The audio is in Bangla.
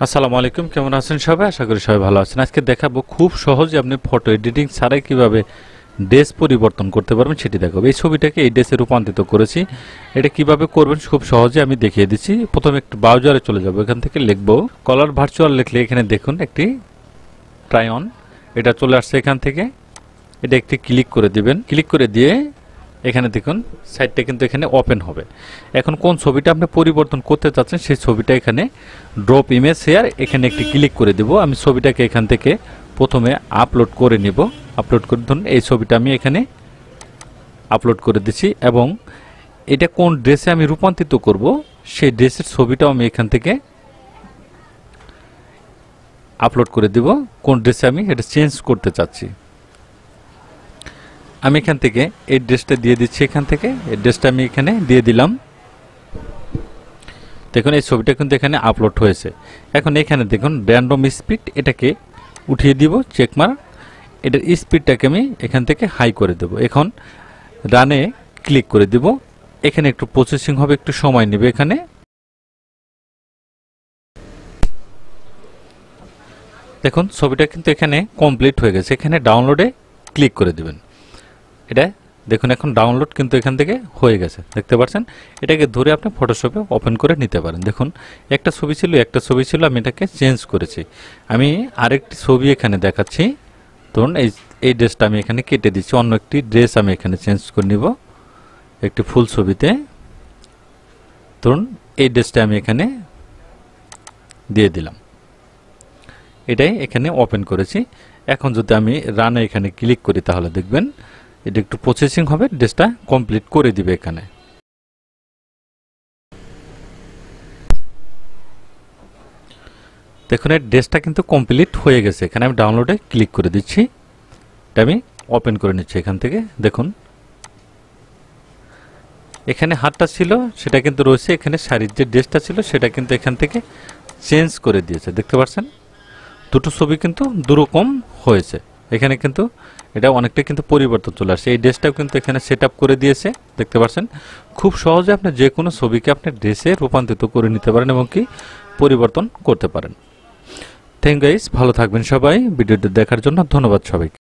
আসসালামু আলাইকুম, কেমন আছেন সবাই? আশা করি সবাই ভালো আছেন। আজকে দেখাবো খুব সহজে আপনি ফটো এডিটিং ছাড়াই কিভাবে ড্রেস পরিবর্তন করতে পারবেন সেটি দেখাবো। এই ছবিটাকে এই ড্রেসে রূপান্তরিত করেছি। এটা কিভাবে করবেন খুব সহজে আমি দেখিয়ে দিচ্ছি। প্রথমে একটু ব্রাউজারে চলে যাব, এখান থেকে লিখবো কলার ভার্চুয়াল। লিখলে এখানে দেখুন একটি ট্রাই অন, এটা চলে আসছে। এখান থেকে এটা একটি ক্লিক করে দিবেন। ক্লিক করে দিয়ে এখানে দেখুন সাইটটা কিন্তু এখানে ওপেন হবে। এখন কোন ছবিটা আপনি পরিবর্তন করতে চাচ্ছেন সেই ছবিটা এখানে ড্রপ ইমেজ শেয়ার, এখানে একটি ক্লিক করে দেব। আমি ছবিটাকে এখান থেকে প্রথমে আপলোড করে নিব। আপলোড করে ধরুন এই ছবিটা আমি এখানে আপলোড করে দিচ্ছি এবং এটা কোন ড্রেসে আমি রূপান্তরিত করব সেই ড্রেসের ছবিটাও আমি এখান থেকে আপলোড করে দেব। কোন ড্রেসে আমি এটা চেঞ্জ করতে চাচ্ছি আমি এখান থেকে এই ড্রেসটা দিয়ে দিচ্ছি। এখান থেকে এই ড্রেসটা আমি এখানে দিয়ে দিলাম। দেখুন এই ছবিটা কিন্তু এখানে আপলোড হয়েছে। এখন এখানে দেখুন র্যান্ডম স্পিড, এটাকে উঠিয়ে দিব চেকমার্ক। এটার স্পিডটাকে আমি এখান থেকে হাই করে দেব। এখন রানে ক্লিক করে দিব। এখানে একটু প্রসেসিং হবে, একটু সময় নেবে। এখানে দেখুন ছবিটা কিন্তু এখানে কমপ্লিট হয়ে গেছে। এখানে ডাউনলোডে ক্লিক করে দিবেন। এটা দেখুন এখন ডাউনলোড কিন্তু এখান থেকে হয়ে গেছে, দেখতে পাচ্ছেন। এটাকে ধরে আপনি ফটোশপে ওপেন করে নিতে পারেন। দেখুন একটা ছবি ছিল আমি এটাকে চেঞ্জ করেছি। আমি আরেকটি ছবি এখানে দেখাচ্ছি। ধরুন এই ড্রেসটা আমি এখানে কেটে দিচ্ছি, অন্য একটি ড্রেস আমি এখানে চেঞ্জ করে নিব একটি ফুল ছবিতে। ধরুন এই ড্রেসটা আমি এখানে দিয়ে দিলাম। এটাই এখানে ওপেন করেছি। এখন যদি আমি রানে এখানে ক্লিক করি তাহলে দেখবেন এটা একটু প্রসেসিং হবে, ড্রেসটা কমপ্লিট করে দিবে। এখানে দেখুন এই ড্রেসটা কিন্তু কমপ্লিট হয়ে গেছে। এখানে আমি ডাউনলোডে ক্লিক করে দিচ্ছি, এটা আমি ওপেন করে নিচ্ছি। এখান থেকে দেখুন এখানে হাতটা ছিল সেটা কিন্তু রয়েছে, এখানে শাড়ির যে ড্রেসটা ছিল সেটা কিন্তু এখান থেকে চেঞ্জ করে দিয়েছে, দেখতে পাচ্ছেন। দুটো ছবি কিন্তু দুরকম হয়েছে। এখানে কিন্তু এটা অনেকটা কিন্তু পরিবর্তন চলে আসছে। এই ড্রেসটাও কিন্তু এখানে সেট আপ করে দিয়েছে, দেখতে পাচ্ছেন। খুব সহজে আপনি যে কোনো ছবিকে আপনি ড্রেসে রূপান্তরিত করে নিতে পারেন এবং কি পরিবর্তন করতে পারেন। থ্যাংক ইউ গাইস, ভালো থাকবেন সবাই। ভিডিওটি দেখার জন্য ধন্যবাদ সবাইকে।